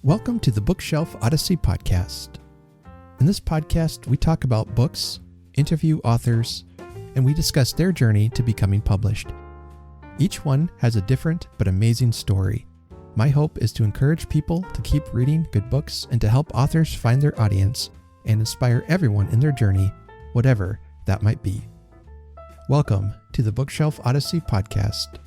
Welcome to the Bookshelf Odyssey podcast. In this podcast, we talk about books, interview authors, and we discuss their journey to becoming published. Each one has a different but amazing story. My hope is to encourage people to keep reading good books and to help authors find their audience and inspire everyone in their journey, whatever that might be. Welcome to the Bookshelf Odyssey podcast.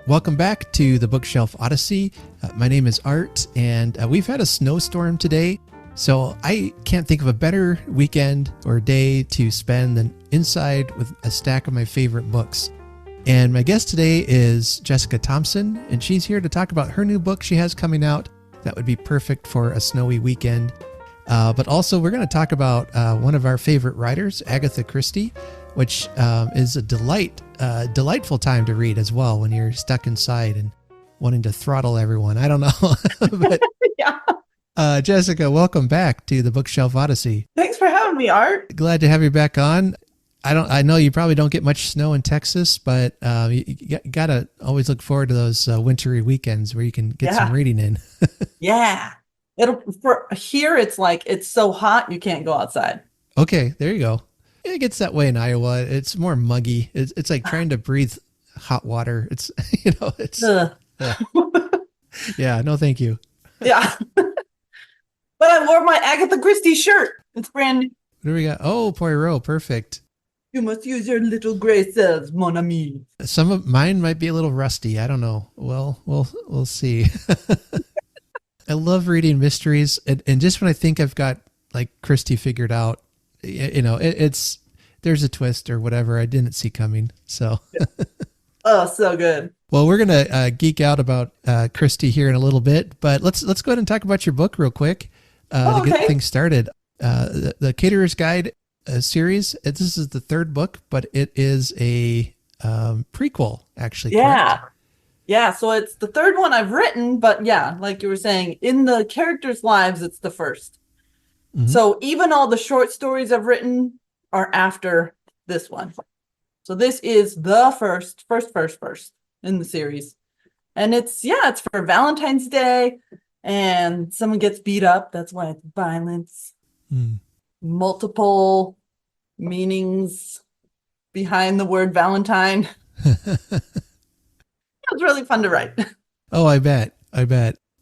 Welcome back to the Bookshelf Odyssey. My name is Art, and we've had a snowstorm today, so I can't think of a better weekend or day to spend than inside with a stack of my favorite books. And my guest today is Jessica Thompson, and she's here to talk about her new book she has coming out that would be perfect for a snowy weekend. But also we're going to talk about one of our favorite writers, Agatha Christie, which is a delightful time to read as well when you're stuck inside and wanting to throttle everyone. I don't know. But, yeah. Jessica, welcome back to the Bookshelf Odyssey. Thanks for having me, Art. Glad to have you back on. I know you probably don't get much snow in Texas, but you gotta always look forward to those wintry weekends where you can get some reading in. Yeah. Here it's like it's so hot you can't go outside. Okay, there you go. It gets that way in Iowa. It's more muggy. It's like trying to breathe hot water. It's yeah, no thank you. Yeah. But I wore my Agatha Christie shirt. It's brand new. What do we got? Oh, Poirot, perfect. You must use your little gray cells, mon ami. Some of mine might be a little rusty. I don't know. Well, we'll see. I love reading mysteries, and just when I think I've got like Christie figured out, it's there's a twist or whatever I didn't see coming. So, oh, so good. Well, we're gonna geek out about Christie here in a little bit, but let's go ahead and talk about your book real quick to get things started. The Caterer's Guide series. This is the third book, but it is a prequel, actually. Yeah. Correct? Yeah, so it's the third one I've written, but yeah, like you were saying, in the characters' lives, it's the first. Mm-hmm. So even all the short stories I've written are after this one. So this is the first in the series. And it's for Valentine's Day, and someone gets beat up. That's why it's violence. Multiple meanings behind the word Valentine. It was really fun to write. Oh, I bet.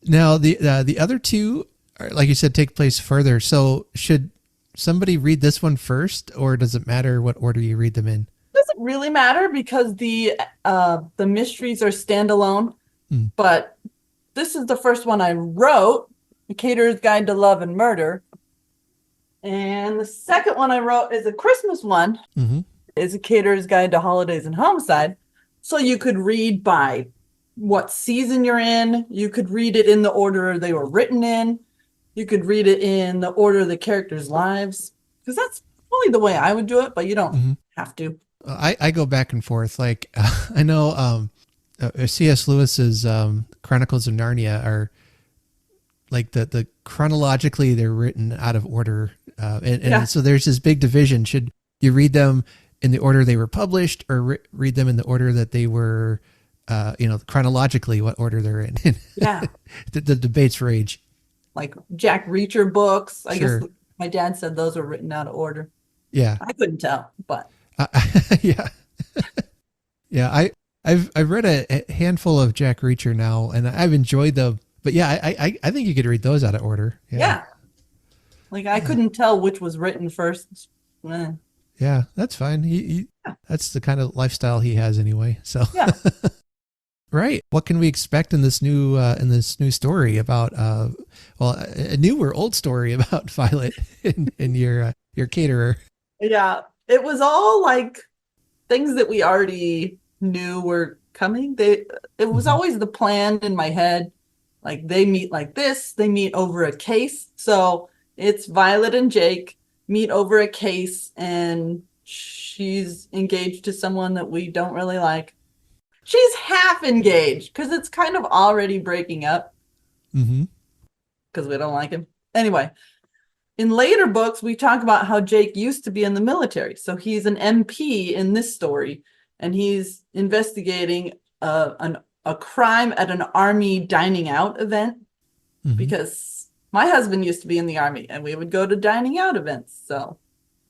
Now, the other two, like you said, take place further. So should somebody read this one first, or does it matter what order you read them in? It doesn't really matter because the mysteries are standalone. But this is the first one I wrote, The Caterer's Guide to Love and Murder. And the second one I wrote is a Christmas one. Mm-hmm. It's A Caterer's Guide to Holidays and Homicide. So you could read by what season you're in. You could read it in the order they were written in. You could read it in the order of the characters' lives. Because that's probably the way I would do it, but you don't have to. I go back and forth. Like, I know C.S. Lewis's Chronicles of Narnia are like the chronologically they're written out of order. And so there's this big division. Should you read them in the order they were published, or read them in the order that they were, chronologically what order they're in? Yeah. the debates rage. Like Jack Reacher books. I guess my dad said those were written out of order. Yeah. I couldn't tell, but. Yeah. Yeah. I've read a handful of Jack Reacher now, and I've enjoyed them. But yeah, I think you could read those out of order. Yeah. Like I couldn't tell which was written first. Yeah, that's fine. That's the kind of lifestyle he has anyway. So, right. What can we expect in this new story about? A new or old story about Violet in your Caterer? Yeah, it was all like things that we already knew were coming. It was always the plan in my head. Like they meet like this. They meet over a case. So it's Violet and Jake meet over a case, and she's engaged to someone that we don't really like. She's half engaged because it's kind of already breaking up because we don't like him. Anyway, in later books, we talk about how Jake used to be in the military. So he's an MP in this story, and he's investigating a crime at an army dining out event. because my husband used to be in the Army and we would go to dining out events. So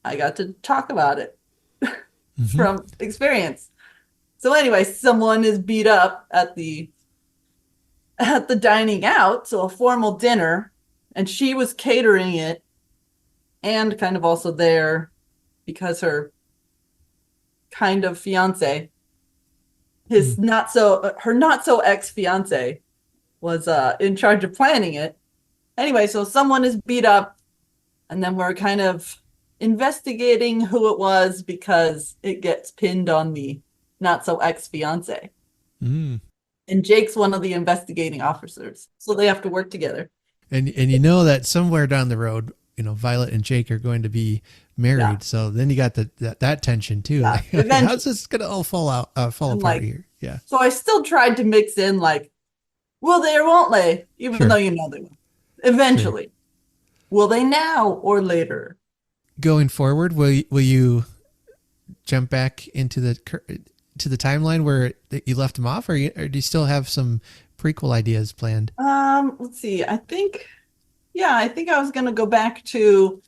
I got to talk about it from experience. So anyway, someone is beat up at the dining out, so a formal dinner, and she was catering it and kind of also there because her kind of fiance, her not so ex-fiance, was in charge of planning it. Anyway, so someone is beat up, and then we're kind of investigating who it was because it gets pinned on the not so ex-fiance. And Jake's one of the investigating officers, so they have to work together. And you know that somewhere down the road, Violet and Jake are going to be married. Yeah. So then you got that tension too. Yeah. Like, how's this gonna all fall apart here? Yeah. So I still tried to mix in like, will they or won't they? Even though they will. Eventually. Sure. Will they now or later? Going forward, will you jump back into the timeline where you left them off, or do you still have some prequel ideas planned? Let's see. I think I was going to go back to,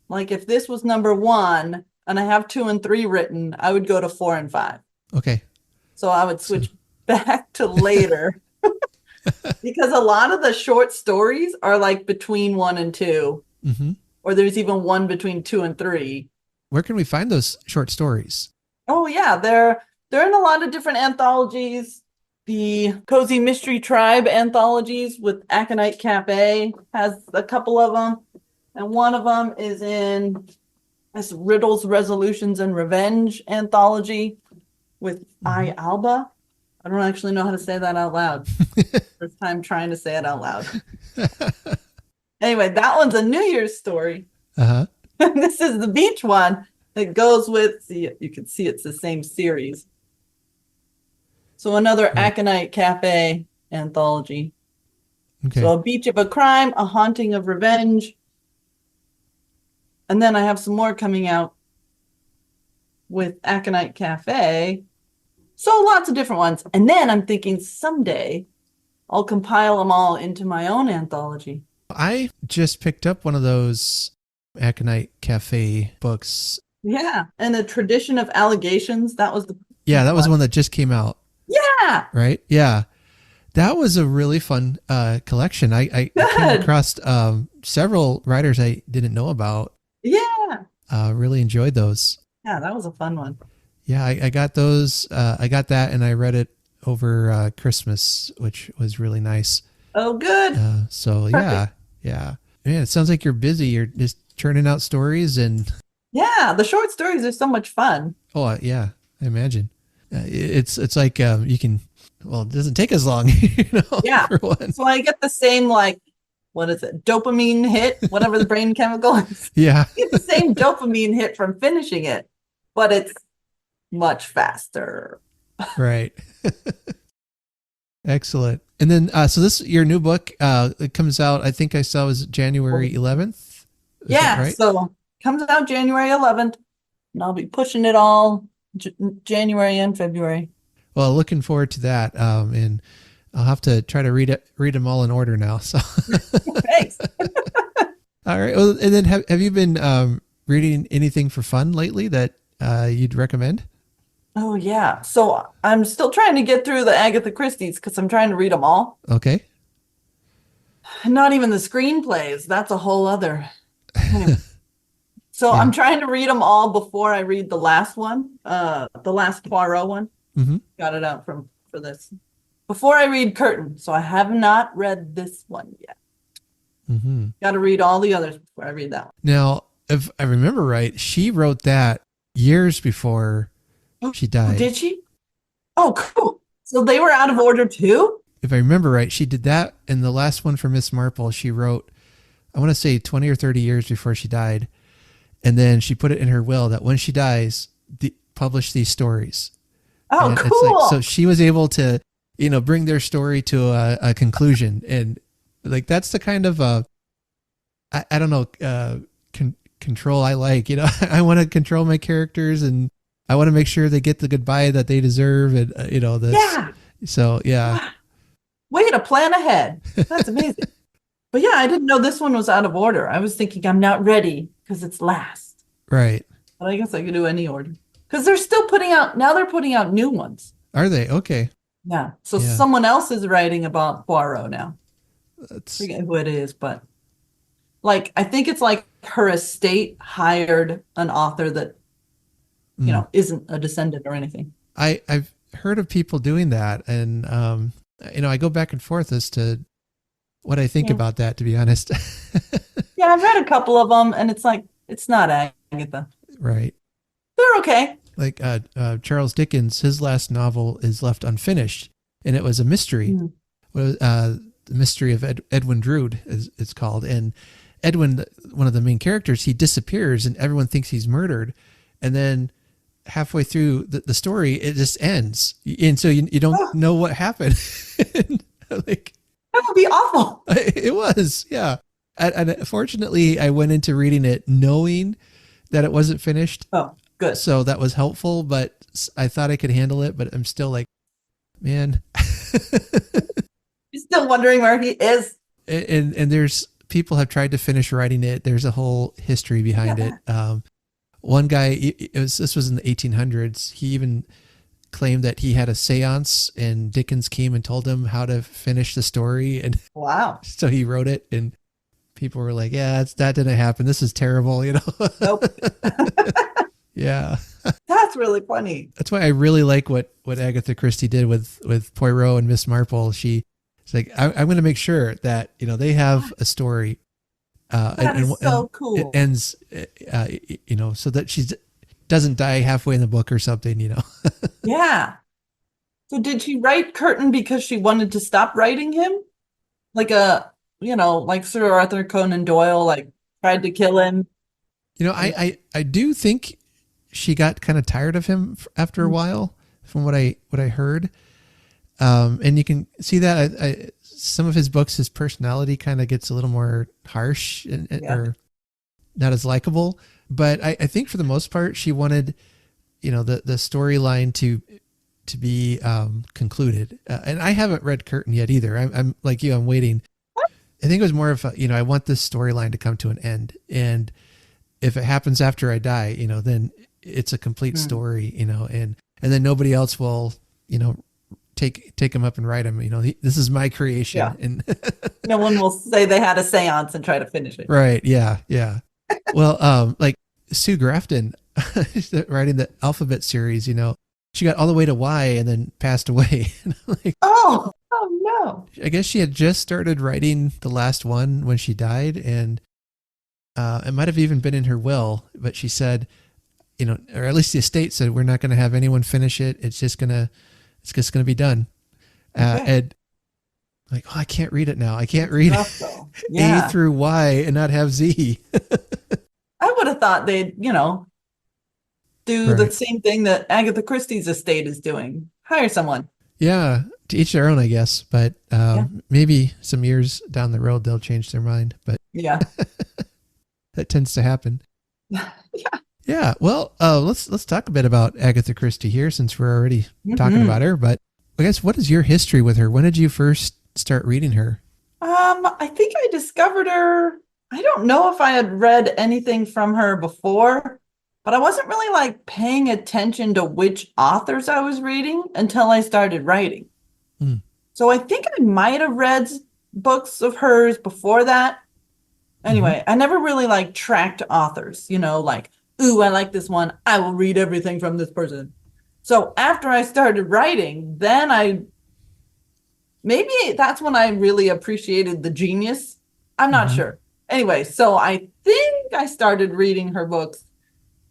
like, if this was number 1 and I have 2 and 3 written, I would go to 4 and 5. Okay. So I would switch back to later because a lot of the short stories are like between 1 and 2, or there's even one between 2 and 3. Where can we find those short stories? Oh yeah, they're in a lot of different anthologies. The Cozy Mystery Tribe anthologies with Aconite Cafe has a couple of them, and one of them is in this Riddles, Resolutions, and Revenge anthology with I Alba. I don't actually know how to say that out loud. First time trying to say it out loud. Anyway, that one's a New Year's story. This is the beach one. It goes with, you can see it's the same series. So another Aconite Cafe anthology. Okay. So A Beach of a Crime, A Haunting of Revenge. And then I have some more coming out with Aconite Cafe. So lots of different ones. And then I'm thinking someday I'll compile them all into my own anthology. I just picked up one of those Aconite Cafe books. Yeah, and The Tradition of Allegations. That was that was one that just came out. Yeah. Right? Yeah. That was a really fun collection. I came across several writers I didn't know about. Yeah. Really enjoyed those. Yeah, that was a fun one. Yeah, I got those. I got that and I read it over Christmas, which was really nice. Oh, good. So, perfect. Yeah. Man, it sounds like you're busy. You're just churning out stories and... Yeah, the short stories are so much fun. Oh, yeah, I imagine. It's like you can... Well, it doesn't take as long, Yeah, for one. So I get the same, like, what is it? Dopamine hit, whatever the brain chemical is. Yeah. I get the same dopamine hit from finishing it, but it's much faster. Right. Excellent. And then, so this, your new book, it comes out, I think I saw was January 11th. Yeah, right? So comes out January 11th, and I'll be pushing it all January and February. Well, looking forward to that. And I'll have to try to read them all in order now. So thanks. All right. Well, and then have you been reading anything for fun lately that you'd recommend? Oh, yeah. So I'm still trying to get through the Agatha Christie's because I'm trying to read them all. Okay. Not even the screenplays. That's a whole other. Anyway. So I'm trying to read them all before I read the last one, the last Poirot one. Got it out for this. Before I read Curtain. So I have not read this one yet. Got to read all the others before I read that one. Now, if I remember right, she wrote that years before she died. Did she? Oh, cool. So they were out of order too? If I remember right, she did that. And the last one for Miss Marple, she wrote, I want to say 20 or 30 years before she died. And then she put it in her will that when she dies, publish these stories. Oh, and cool. It's like, so she was able to, bring their story to a conclusion. And like, that's the kind of, I don't know, control I like. I want to control my characters and I want to make sure they get the goodbye that they deserve. And, Yeah. So, yeah. way to plan ahead. That's amazing. But yeah, I didn't know this one was out of order. I was thinking I'm not ready because it's last. Right. But I guess I could do any order. Because they're still they're putting out new ones. Are they? Okay. Yeah. So Yeah. someone else is writing about Poirot now. I That's forget who it is, but like I think it's like her estate hired an author that, isn't a descendant or anything. I've heard of people doing that, and I go back and forth as to what I think about that, to be honest. Yeah, I've read a couple of them, and it's like it's not Agatha. Right. They're okay. Like Charles Dickens, his last novel is left unfinished, and it was a mystery. The Mystery of Edwin Drood is it's called, and Edwin, one of the main characters, he disappears, and everyone thinks he's murdered, and then halfway through the story, it just ends, and so you don't know what happened. Like, that would be awful. it was, yeah. And fortunately, I went into reading it knowing that it wasn't finished. Oh, good. So that was helpful, but I thought I could handle it, but I'm still like, man. You're still wondering where he is. And there's people have tried to finish writing it. There's a whole history behind it. One guy, this was in the 1800s. He even claimed that he had a seance and Dickens came and told him how to finish the story. And wow. So he wrote it, and people were like, yeah, that didn't happen. This is terrible, Nope. Yeah. That's really funny. That's why I really like what Agatha Christie did with Poirot and Miss Marple. She's like, I'm going to make sure that, they have a story. That is so cool. It ends, so that she doesn't die halfway in the book or something, Yeah. So did she write Curtain because she wanted to stop writing him? Like like Sir Arthur Conan Doyle, like tried to kill him. I do think she got kind of tired of him after a while, from what I heard. And you can see that some of his books, his personality kind of gets a little more harsh or not as likable. But I think for the most part, she wanted, the storyline to be concluded. And I haven't read Curtain yet either. I'm like you, I'm waiting. I think it was more of I want this storyline to come to an end. And if it happens after I die, then it's a complete story, and then nobody else will, take him up and write him. This is my creation. Yeah. And no one will say they had a seance and try to finish it. Right. Yeah. Yeah. Well, like Sue Grafton writing the alphabet series, she got all the way to Y and then passed away. Like, oh no. I guess she had just started writing the last one when she died, and it might have even been in her will, but she said, or at least the estate said, we're not going to have anyone finish it. It's just going to be done. Okay. And like, I can't read it now. I can't read A through Y and not have Z. I would have thought they'd, do the same thing that Agatha Christie's estate is doing. Hire someone. Yeah. To each their own, I guess. But maybe some years down the road, they'll change their mind. But yeah, that tends to happen. Yeah. Yeah. Well, let's talk a bit about Agatha Christie here, since we're already talking about her. But I guess, what is your history with her? When did you first start reading her? I think I discovered her. I don't know if I had read anything from her before, but I wasn't really like paying attention to which authors I was reading until I started writing. So I think I might have read books of hers before that. Anyway, I never really like tracked authors, like, ooh, I like this one, I will read everything from this person. So after I started writing, then maybe that's when I really appreciated the genius. I'm not sure. Anyway, so I think I started reading her books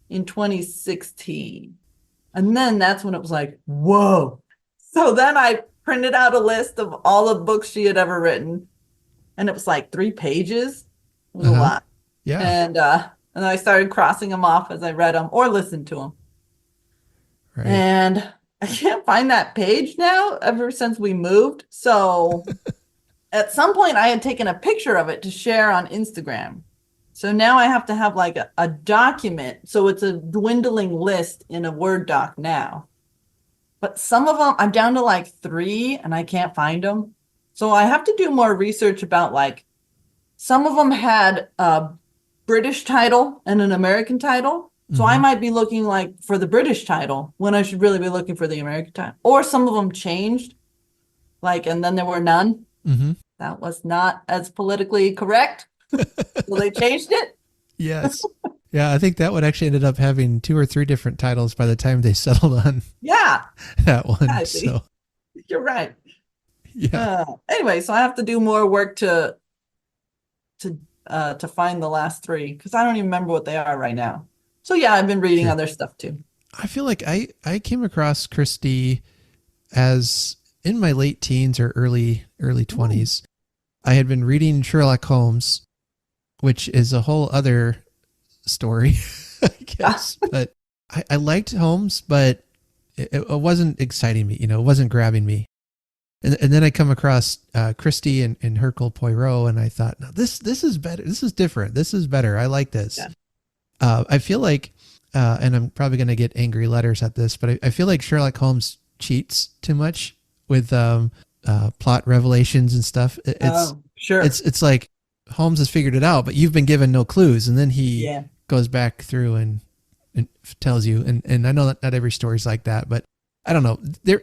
in 2016. And then that's when it was like, whoa. So then I printed out a list of all the books she had ever written. And it was like 3 pages. It was a lot. Yeah. And I started crossing them off as I read them or listened to them. Right. And I can't find that page now ever since we moved. So at some point I had taken a picture of it to share on Instagram. So now I have to have like a document. So it's a dwindling list in a Word doc now. But some of them, I'm down to like 3 and I can't find them. So I have to do more research about like some of them had a British title and an American title. So I might be looking like for the British title when I should really be looking for the American title. Or some of them changed, like, and then there were none. That was not as politically correct. So they changed it. Yes. Yeah, I think that one actually ended up having 2 or 3 different titles by the time they settled on that one. I see. So You're right. yeah. Anyway, so I have to do more work to find the last 3 because I don't even remember what they are right now. So yeah, I've been reading other stuff too. I feel like I came across Christie as in my late teens or early 20s. I had been reading Sherlock Holmes, which is a whole other story, I guess. But I liked Holmes, but it wasn't exciting me. It wasn't grabbing me. And then I come across Christie and Hercule Poirot, and I thought, no, this is better. This is different. This is better. I like this. Yeah. I feel like, and I'm probably going to get angry letters at this, but I feel like Sherlock Holmes cheats too much with plot revelations and stuff. It's like Holmes has figured it out, but you've been given no clues, and then he goes back through and tells you. And I know that not every story's like that, but I don't know.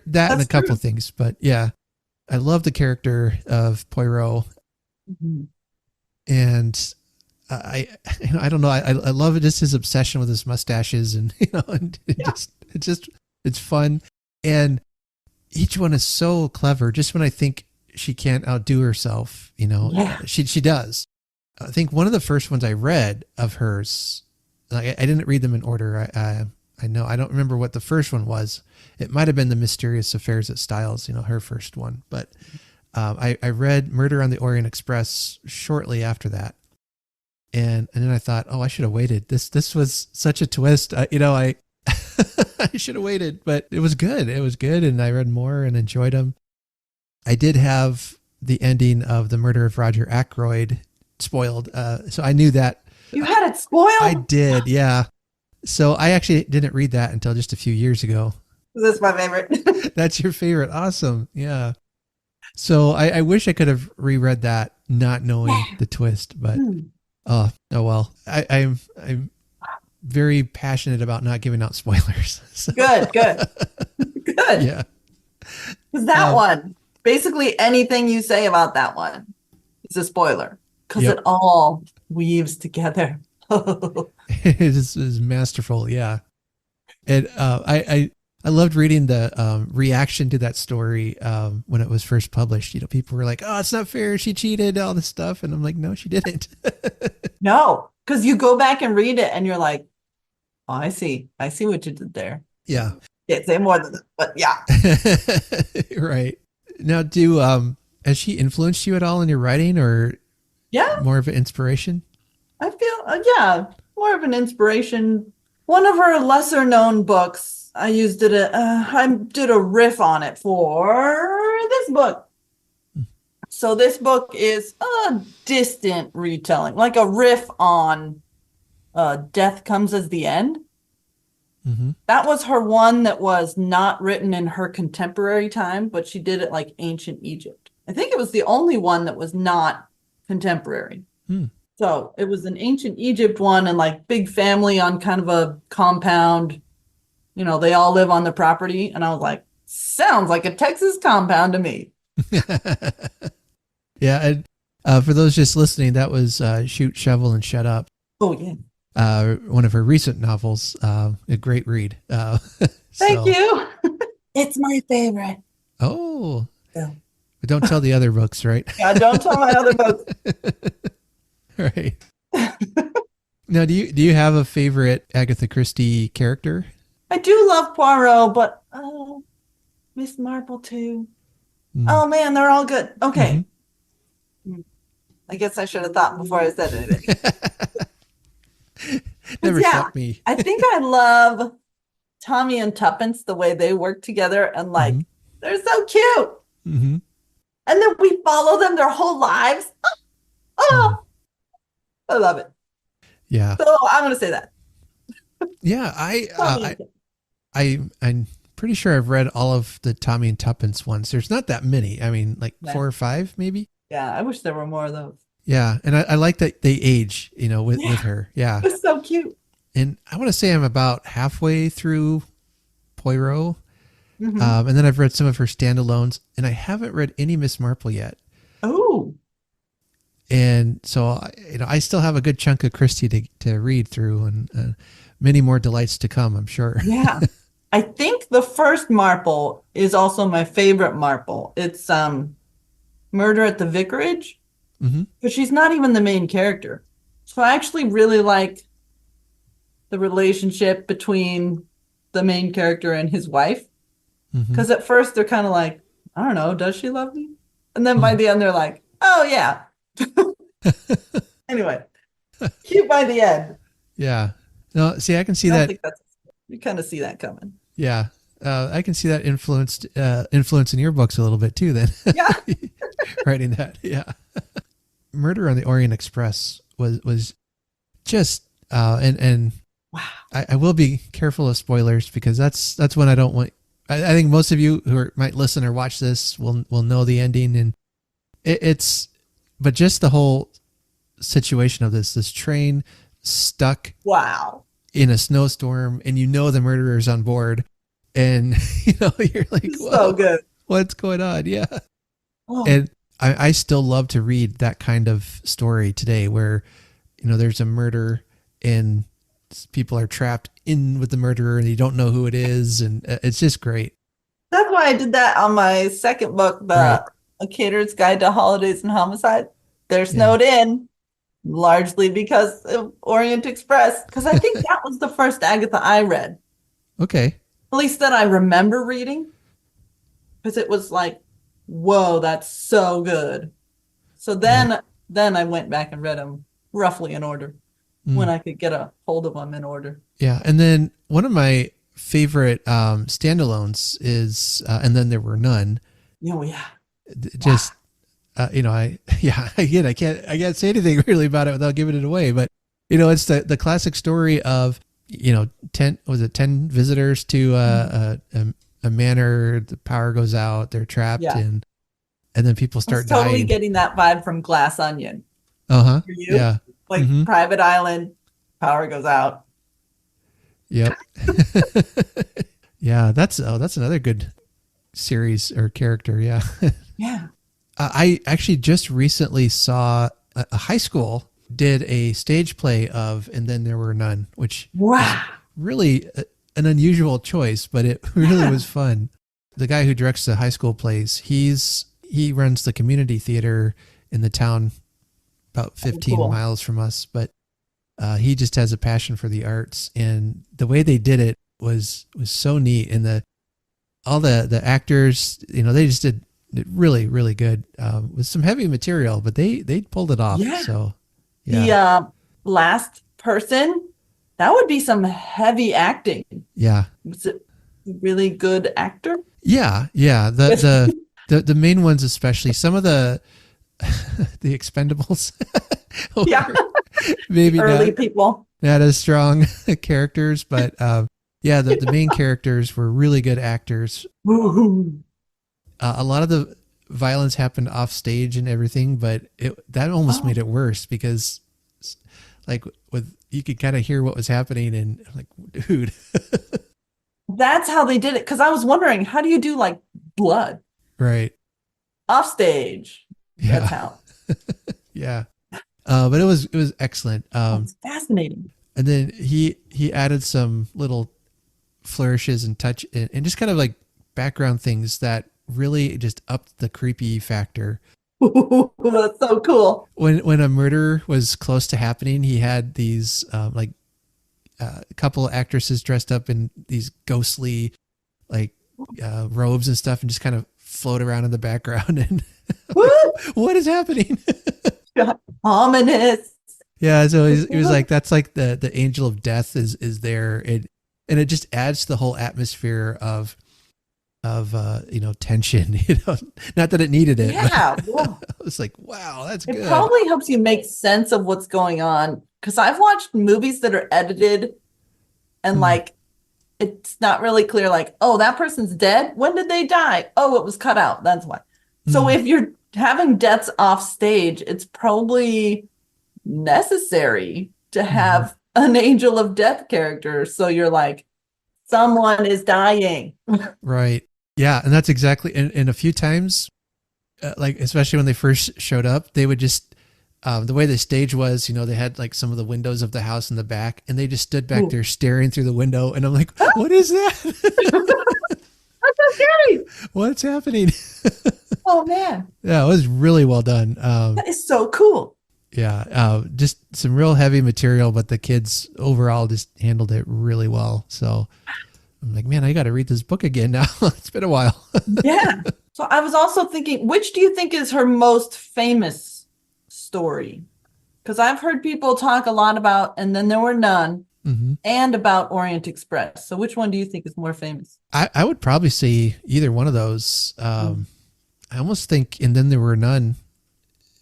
That's and a couple of things, but yeah, I love the character of Poirot, and I don't know. I love it, just his obsession with his mustaches, and and it's fun, and each one is so clever. Just when I think she can't outdo herself, she does. I think one of the first ones I read of hers, like I didn't read them in order. I know I don't remember what the first one was. It might have been The Mysterious Affairs at Styles, her first one. But I read Murder on the Orient Express shortly after that, and then I thought, oh, I should have waited. This was such a twist. I I should have waited, but it was good. It was good, and I read more and enjoyed them. I did have the ending of The Murder of Roger Ackroyd spoiled, so I knew that. You had it spoiled? I did, yeah. So I actually didn't read that until just a few years ago. This is my favorite. That's your favorite. Awesome. Yeah. So I wish I could have reread that not knowing the twist, but oh well. I'm very passionate about not giving out spoilers. So. Good. Yeah. That one, basically anything you say about that one is a spoiler because it all weaves together. It is masterful. Yeah. And I loved reading the reaction to that story when it was first published. People were like, oh, it's not fair. She cheated, all this stuff. And I'm like, no, she didn't. No, because you go back and read it and you're like, oh, I see what you did there. Yeah. Can't say more than that, but yeah. Right. Now, has she influenced you at all in your writing, or more of an inspiration? I feel, more of an inspiration. One of her lesser known books, I did a riff on it for this book. So this book is a distant retelling, like a riff on Death Comes as the End. That was her one that was not written in her contemporary time, but she did it like ancient Egypt. I think it was the only one that was not contemporary. So it was an ancient Egypt one, and like big family on kind of a compound. They all live on the property. And I was like, sounds like a Texas compound to me. Yeah. And for those just listening, that was Shoot, Shovel, and Shut Up. Oh, yeah. One of her recent novels. A great read. Thank you. It's my favorite. Oh. Yeah. But don't tell the other books, right? Yeah, don't tell my other books. Right. Now, do you have a favorite Agatha Christie character? I do love Poirot, but Miss Marple too. Oh man, they're all good. Okay. I guess I should have thought before I said anything. Never stopped me. I think I love Tommy and Tuppence, the way they work together, and like they're so cute. And then we follow them their whole lives. Oh. I love it. Yeah. So I'm going to say that. Yeah, I pretty sure I've read all of the Tommy and Tuppence ones. There's not that many. I mean, like Yeah. 4 or 5 maybe. Yeah, I wish there were more of those. Yeah, and I like that they age, with her. Yeah, It's so cute. and I want to say I'm about halfway through Poirot, Mhm. and then I've read some of her standalones, and I haven't read any Miss Marple yet. Oh, And so, I still have a good chunk of Christie to read through, and many more delights to come, I'm sure. yeah. I think the first Marple is also my favorite Marple. It's Murder at the Vicarage, Mm-hmm. but she's not even the main character. So I actually really like the relationship between the main character and his wife. Mm-hmm. Because at first they're kind of like, I don't know, does she love me? And then by the end they're like, oh yeah. Anyway, cute by the end. Yeah. No, see, I can see I that. think you kind of see that coming. Yeah. I can see that influence in your books a little bit too, then. Yeah. Writing that. Yeah. Murder on the Orient Express was just, and Wow. I will be careful of spoilers because that's when I don't want, I think most of you who might listen or watch this will know the ending, and but just the whole situation of this train stuck Wow. in a snowstorm, and the murderer's on board, and you're like, So good. what's going on? Yeah. Oh, And I still love to read that kind of story today where, there's a murder and people are trapped in with the murderer and you don't know who it is. And it's just great. that's why I did that on my second book, Right. A Caterer's Guide to Holidays and Homicide. They're snowed in largely because of Orient Express. Because I think that was the first Agatha I read, Okay. at least that I remember reading. Because it was like, whoa, that's so good. So then I went back and read them roughly in order when I could get a hold of them in order. Yeah. And then one of my favorite standalones is And Then There Were None. Oh, yeah. Just, I can't say anything really about it without giving it away. But, it's the classic story of, 10 visitors to a manor, the power goes out, they're trapped, and then people start I was totally dying. getting that vibe from Glass Onion. Uh-huh. For you? Yeah. Like private island, power goes out. Yep. Yeah, that's another good series or character. Yeah. Yeah. I actually just recently saw a high school did a stage play of And Then There Were None, which Wow. really an unusual choice, but it really was fun. The guy who directs the high school plays, he runs the community theater in the town about 15 cool. miles from us, but he just has a passion for the arts, and the way they did it was so neat. And all the actors, they just did really, really good with some heavy material, but they pulled it off. Yeah. So yeah. The last person, that would be some heavy acting. Yeah. Was it a really good actor? Yeah. Yeah. The main ones, especially some of the Expendables. Yeah. Maybe Early people. not as strong characters, but the main characters were really good actors. Woo-hoo. A lot of the violence happened off stage and everything, but that almost made it worse because, like, you could kind of hear what was happening, and I'm like, dude. That's how they did it. Because I was wondering, how do you do like blood Right. off stage? Yeah. That's how. Yeah. But it was excellent. It's fascinating. And then he added some little flourishes and touch and just kind of like background things that really just upped the creepy factor. That's so cool. When a murder was close to happening, he had these a couple actresses dressed up in these ghostly robes and stuff, and just kind of float around in the background. And what is happening? Ominous. Yeah, so he was like, that's like the angel of death is there, and it just adds to the whole atmosphere of tension. Not that it needed it. Yeah. I was like, wow, that's good. It probably helps you make sense of what's going on. Because I've watched movies that are edited and like it's not really clear, like, oh, that person's dead. When did they die? Oh, it was cut out. That's why. So if you're having deaths off stage, it's probably necessary to have an angel of death character. So you're like, someone is dying. Right. Yeah. And that's exactly, and a few times, like, especially when they first showed up, they would just, the way the stage was, you know, they had like some of the windows of the house in the back, and they just stood back there staring through the window. And I'm like, what is that? That's so scary. What's happening? Oh, man. Yeah, it was really well done. That is so cool. Yeah. Just some real heavy material, but the kids overall just handled it really well. So I'm like, man, I got to read this book again now. It's been a while. Yeah. So I was also thinking, which do you think is her most famous story? Because I've heard people talk a lot about And Then There Were None and about Orient Express. So which one do you think is more famous? I would probably say either one of those. I almost think And Then There Were None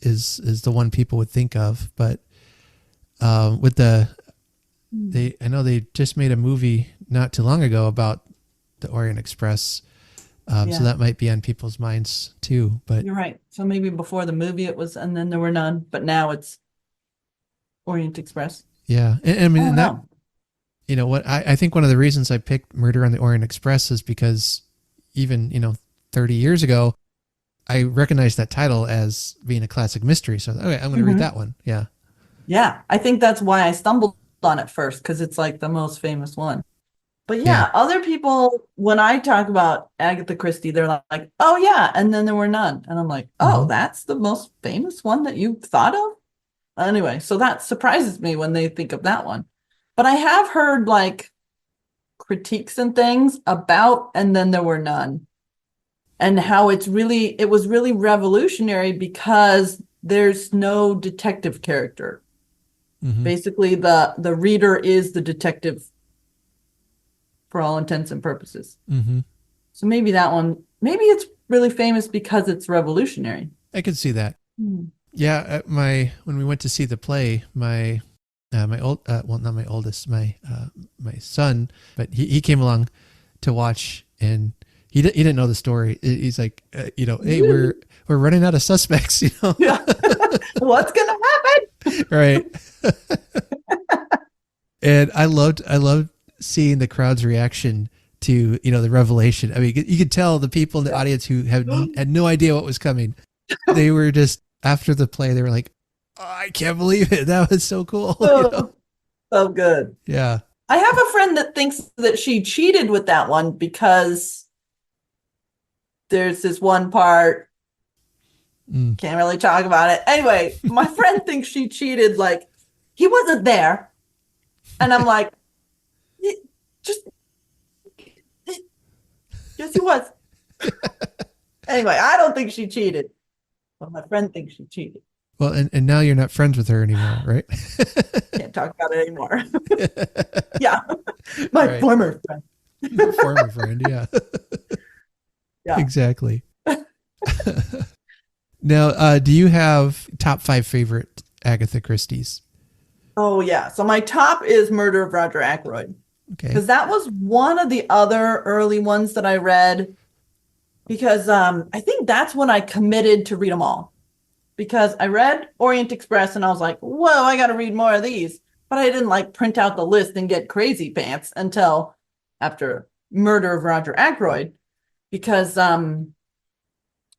is the one people would think of, but with I know they just made a movie not too long ago about the Orient Express. So that might be on people's minds too, but you're right. So maybe before the movie it was And Then There Were None, but now it's Orient Express. Yeah. And I mean, that, you know what, I think one of the reasons I picked Murder on the Orient Express is because even, 30 years ago, I recognized that title as being a classic mystery. So, okay, I'm going to read that one. Yeah. Yeah. I think that's why I stumbled on it first, because it's like the most famous one. But yeah, other people, when I talk about Agatha Christie, they're like, oh yeah, And Then There Were None. And I'm like, oh, that's the most famous one that you thought of? Anyway, so that surprises me when they think of that one. But I have heard like critiques and things about And Then There Were None, and how it was really revolutionary because there's no detective character. Basically, the reader is the detective for all intents and purposes. So maybe that one, maybe it's really famous because it's revolutionary. I could see that. Yeah. When we went to see the play, my son, but he came along to watch, and he didn't know the story. He's like, hey, we're running out of suspects, Yeah. What's going to happen? Right. And I loved seeing the crowd's reaction to, the revelation. I mean, you could tell the people in the audience who had no idea what was coming. They were just, after the play, they were like, oh, I can't believe it. That was so cool. So good. Yeah. I have a friend that thinks that she cheated with that one because there's this one part, can't really talk about it. Anyway, my friend thinks she cheated, like he wasn't there. And I'm like, yes, he was. Anyway, I don't think she cheated, but my friend thinks she cheated. Well, and now you're not friends with her anymore, right? Can't talk about it anymore. Yeah. My former friend. Former friend, yeah. Yeah. Exactly. Now, do you have top 5 favorite Agatha Christie's? Oh, yeah. So my top is Murder of Roger Ackroyd. Okay. Because that was one of the other early ones that I read. Because I think that's when I committed to read them all. Because I read Orient Express and I was like, whoa, I got to read more of these. But I didn't like print out the list and get crazy pants until after Murder of Roger Ackroyd. Because I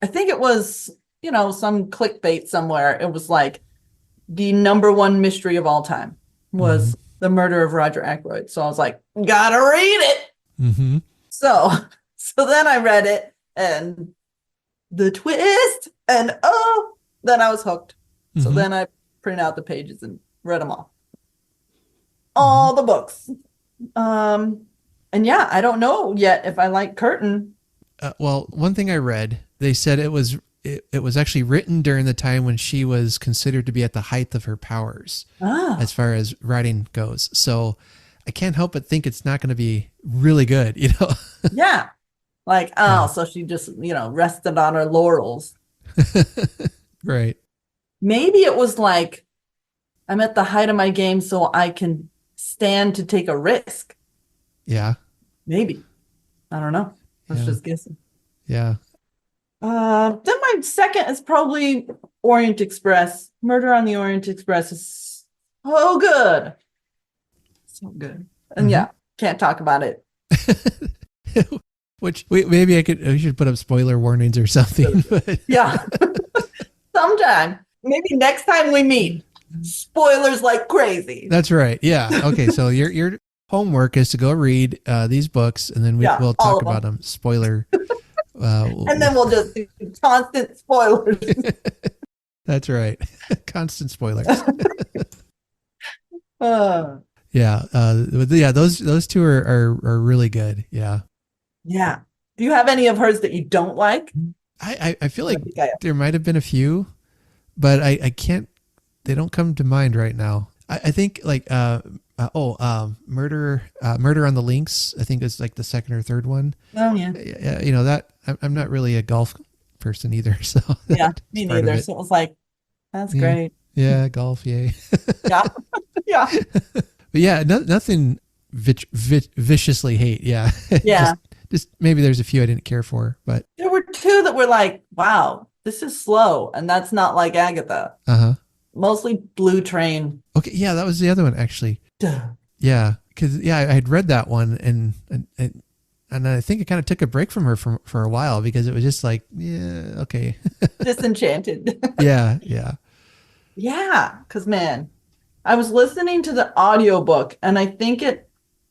think it was, some clickbait somewhere. It was like the number one mystery of all time was the Murder of Roger Ackroyd. So I was like, gotta read it. So then I read it, and the twist, and then I was hooked. So then I printed out the pages and read them all the books. And yeah, I don't know yet if I like Curtain. Well, one thing I read, they said it was actually written during the time when she was considered to be at the height of her powers as far as writing goes. So I can't help but think it's not going to be really good, Yeah. Like, so she just, rested on her laurels. Right. Maybe it was like, I'm at the height of my game, so I can stand to take a risk. Yeah. Maybe. I don't know. Let's just guessing. Yeah. Then my second is probably Orient Express. Murder on the Orient Express is so good. So good. And yeah, can't talk about it. Which maybe we should put up spoiler warnings or something. But yeah. Sometime. Maybe next time we meet. Spoilers like crazy. That's right. Yeah. Okay. So your homework is to go read these books, and then we'll talk about them. Spoiler. And then we'll just do constant spoilers. That's right. Constant spoilers. Yeah. Those two are really good. Yeah. Yeah. Do you have any of hers that you don't like? I feel like there might have been a few, but I can't, they don't come to mind right now. I think like, Murder on the Links, I think is like the second or third one. Oh yeah. You know that I'm not really a golf person either. So yeah, me neither. So it was like, that's great. Yeah. Golf. Yay. yeah. Yeah. But yeah, nothing viciously hate. Yeah. Yeah. just maybe there's a few I didn't care for, but there were two that were like, wow, this is slow. And that's not like Agatha. Mostly Blue Train. Okay. Yeah. That was the other one actually. Duh. Yeah. Cause I had read that one and I think it kind of took a break from her for a while because it was just like, yeah, okay. Disenchanted. Yeah. Yeah. Yeah. Cause man, I was listening to the audiobook and I think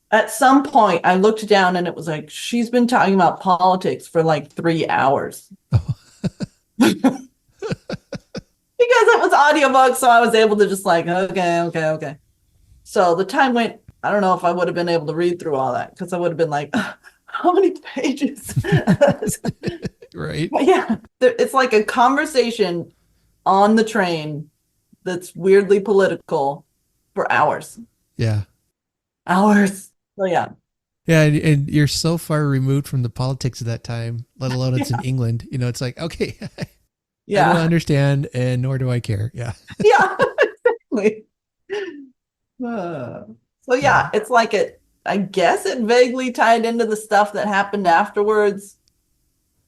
at some point I looked down and it was like, she's been talking about politics for like 3 hours. Oh. Because it was audiobook, so I was able to just like, okay. So the time went, I don't know if I would have been able to read through all that because I would have been like, how many pages? Right. But yeah, it's like a conversation on the train that's weirdly political for hours. Yeah. Hours. So yeah. Yeah, and you're so far removed from the politics of that time, let alone it's in England. You know, it's like, okay, I don't understand, and nor do I care. Yeah. Yeah, exactly. So yeah, it's like I guess it vaguely tied into the stuff that happened afterwards.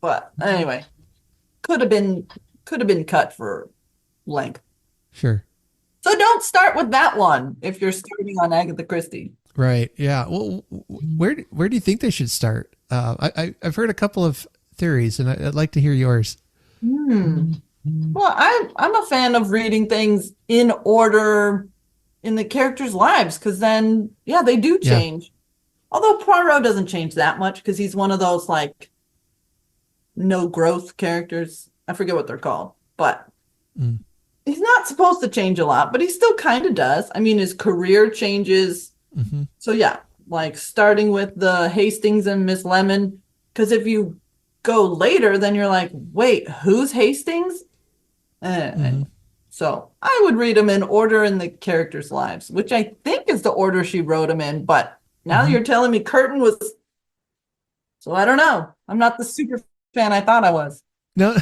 But anyway, could have been cut for length. Sure. So don't start with that one if you're starting on Agatha Christie. Right. Yeah. Well, where do you think they should start? I've heard a couple of theories, and I'd like to hear yours. Well, I'm a fan of reading things in order in the characters' lives because then, they do change. Yeah. Although Poirot doesn't change that much because he's one of those like no growth characters. I forget what they're called, but he's not supposed to change a lot, but he still kind of does. I mean, his career changes. So like starting with the Hastings and Miss Lemon, because if you go later, then you're like, wait, who's Hastings? So I would read them in order in the characters' lives, which I think is the order she wrote them in. But now you're telling me Curtin was. So I don't know. I'm not the super fan I thought I was. No,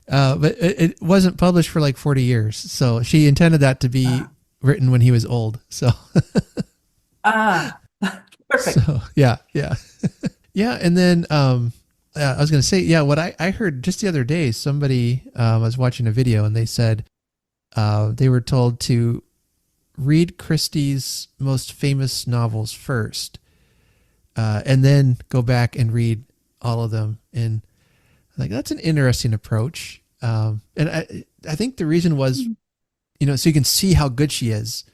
but it wasn't published for like 40 years. So she intended that to be written when he was old. So. Perfect. So yeah. Yeah. And then, I was going to say, what I heard just the other day, somebody was watching a video and they said they were told to read Christie's most famous novels first and then go back and read all of them. And like, that's an interesting approach. And I think the reason was, so you can see how good she is.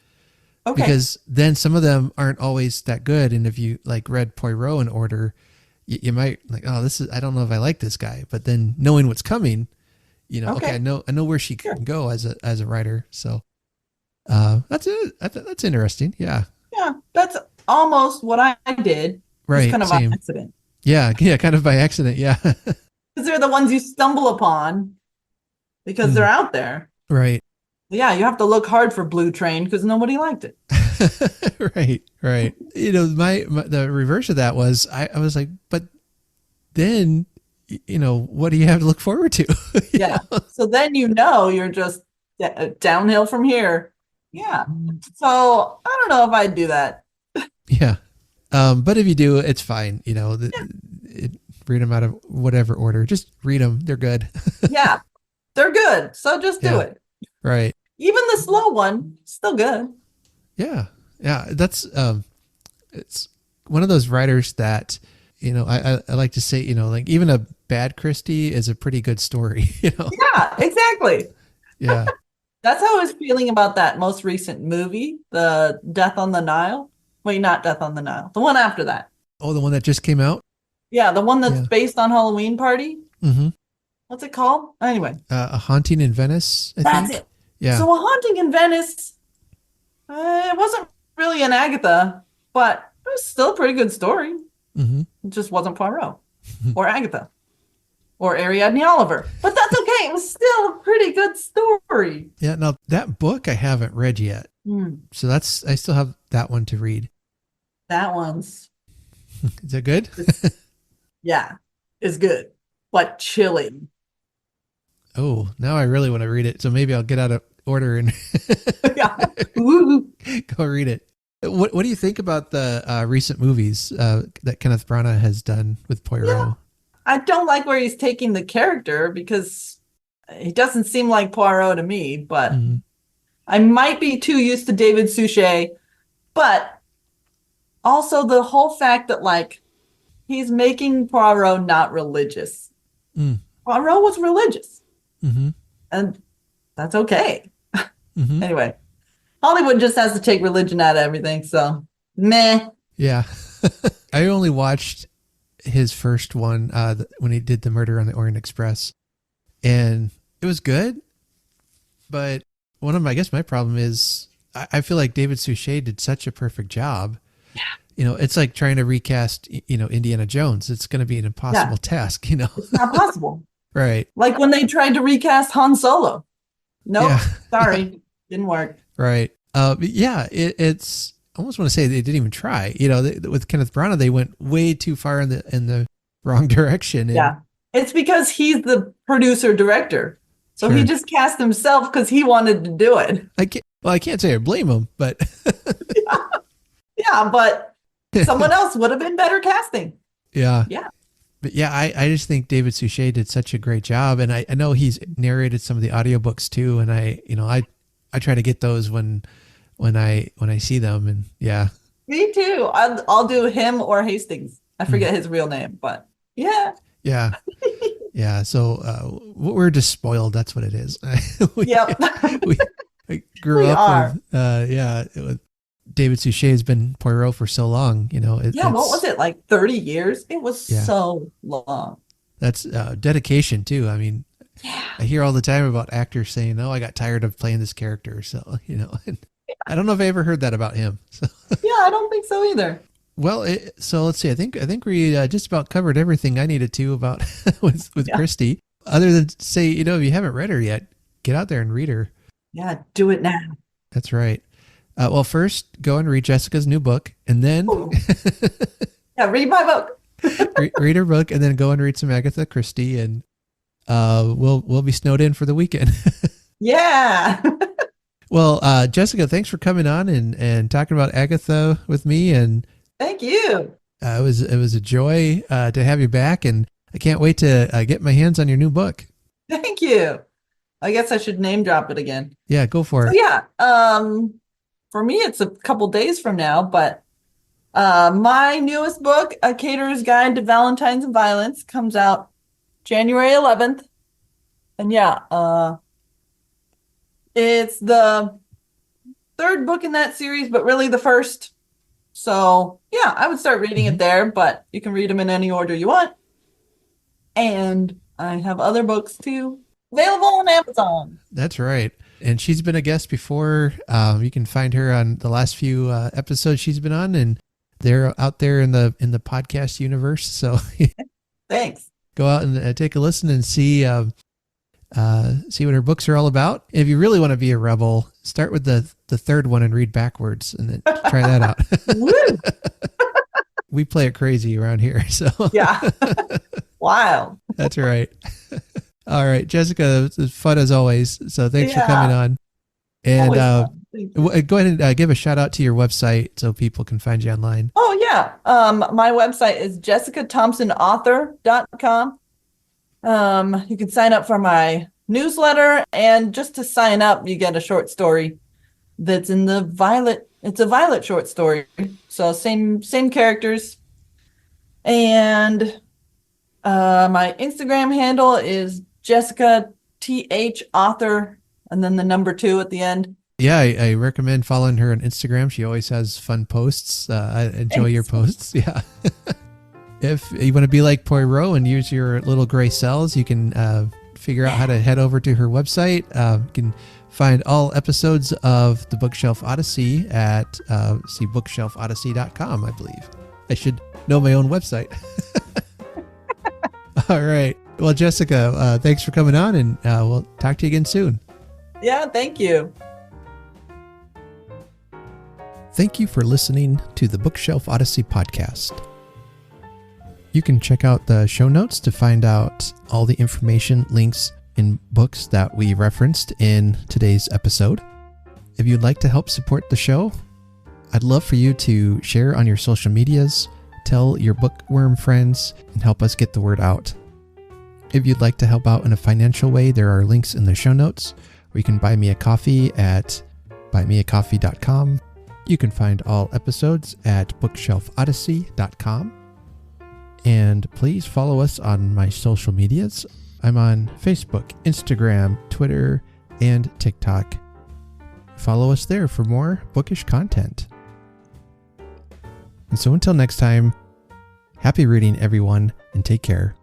Okay. Because then some of them aren't always that good. And if you like read Poirot in order, you might like, I don't know if I like this guy, but then knowing what's coming, okay, I know where she can go as a writer. So, that's it. That's interesting. Yeah. Yeah. That's almost what I did. Right. Kind of by accident. Yeah. Kind of by accident. Yeah. Because they're the ones you stumble upon because they're out there. Right. Yeah. You have to look hard for Blue Train because nobody liked it. Right. The reverse of that was I was like, but then, what do you have to look forward to? Yeah. So then, you're just downhill from here. Yeah. So I don't know if I'd do that. Yeah. But if you do, it's fine. Yeah. Read them out of whatever order. Just read them. They're good. Yeah, they're good. So just do it. Right. Even the slow one, still good. Yeah. Yeah. That's, it's one of those writers that, I like to say, like even a bad Christie is a pretty good story, Yeah, exactly. Yeah. That's how I was feeling about that most recent movie, the Death on the Nile. Wait, not Death on the Nile. The one after that. Oh, the one that just came out? Yeah, the one that's based on Halloween Party. Mm-hmm. What's it called? Anyway. A Haunting in Venice, I think. That's it. Yeah. So A Haunting in Venice, it wasn't really an Agatha, but it was still a pretty good story. Mm-hmm. It just wasn't Poirot or Agatha or Ariadne Oliver. But that's okay. It was still a pretty good story. Yeah. Now, that book I haven't read yet. So I still have that one to read. That one's... Is it good? Yeah, it's good, but chilling. Oh, now I really want to read it. So maybe I'll get out of order and Yeah. go read it. What do you think about the recent movies that Kenneth Branagh has done with Poirot? Yeah. I don't like where he's taking the character because he doesn't seem like Poirot to me, but I might be too used to David Suchet, but also the whole fact that like he's making Poirot not religious. Poirot was religious. And that's okay. Anyway, Hollywood just has to take religion out of everything. So, meh. Yeah. I only watched his first one when he did the Murder on the Orient Express. And it was good. But my problem is I feel like David Suchet did such a perfect job. Yeah. It's like trying to recast, Indiana Jones. It's going to be an impossible task, It's not possible. Right. Like when they tried to recast Han Solo. Nope. Yeah. Sorry. Didn't work. Right. It's I almost want to say they didn't even try. With Kenneth Branagh, they went way too far in the wrong direction. Yeah. It's because he's the producer director. So he just cast himself because he wanted to do it. I can't say I blame him, but yeah, but someone else would have been better casting. Yeah. Yeah. But yeah, I just think David Suchet did such a great job. And I know he's narrated some of the audiobooks too. And I try to get those when I see them. And yeah. Me too. I'll do him or Hastings. I forget his real name, but yeah. Yeah. Yeah. So we're just spoiled. That's what it is. Yep. we grew up with David Suchet has been Poirot for so long, what was it, like 30 years? It was so long. That's dedication too. I mean, I hear all the time about actors saying, "Oh, I got tired of playing this character." So, and I don't know if I ever heard that about him. So. Yeah, I don't think so either. Well, so let's see. I think we just about covered everything I needed to about with Christie. Other than say, if you haven't read her yet, get out there and read her. Yeah, do it now. That's right. Well, first go and read Jessica's new book, and then read my book. read her book, and then go and read some Agatha Christie, and we'll be snowed in for the weekend. Yeah. Well, Jessica, thanks for coming on and talking about Agatha with me, and thank you. It was a joy to have you back, and I can't wait to get my hands on your new book. Thank you. I guess I should name drop it again. Yeah, go for it. So, yeah. For me, it's a couple days from now, but my newest book, A Caterer's Guide to Valentines and Violence, comes out January 11th. And it's the third book in that series, but really the first. So, I would start reading it there, but you can read them in any order you want. And I have other books too, available on Amazon. That's right. And she's been a guest before. You can find her on the last few episodes she's been on, and they're out there in the podcast universe. So thanks. Go out and take a listen and see what her books are all about. If you really want to be a rebel, start with the third one and read backwards, and then try that out. Woo! We play it crazy around here. So yeah, wild. That's right. All right, Jessica, it was fun as always. So thanks for coming on. And Go ahead and give a shout out to your website so people can find you online. Oh, yeah. My website is jessicathompsonauthor.com. You can sign up for my newsletter, and just to sign up, you get a short story that's in the Violet. It's a Violet short story. So same characters. And my Instagram handle is Jessica author, and then the number 2 at the end. Yeah, I recommend following her on Instagram. She always has fun posts. I enjoy your posts. Yeah. If you want to be like Poirot and use your little gray cells, you can figure out how to head over to her website. You can find all episodes of The Bookshelf Odyssey at bookshelfodyssey.com, I believe. I should know my own website. All right. Well, Jessica, thanks for coming on, and we'll talk to you again soon. Yeah, thank you. Thank you for listening to the Bookshelf Odyssey podcast. You can check out the show notes to find out all the information, links, and books that we referenced in today's episode. If you'd like to help support the show, I'd love for you to share on your social medias, tell your bookworm friends, and help us get the word out. If you'd like to help out in a financial way, there are links in the show notes where you can buy me a coffee at buymeacoffee.com. You can find all episodes at bookshelfodyssey.com. And please follow us on my social medias. I'm on Facebook, Instagram, Twitter, and TikTok. Follow us there for more bookish content. And so until next time, happy reading, everyone, and take care.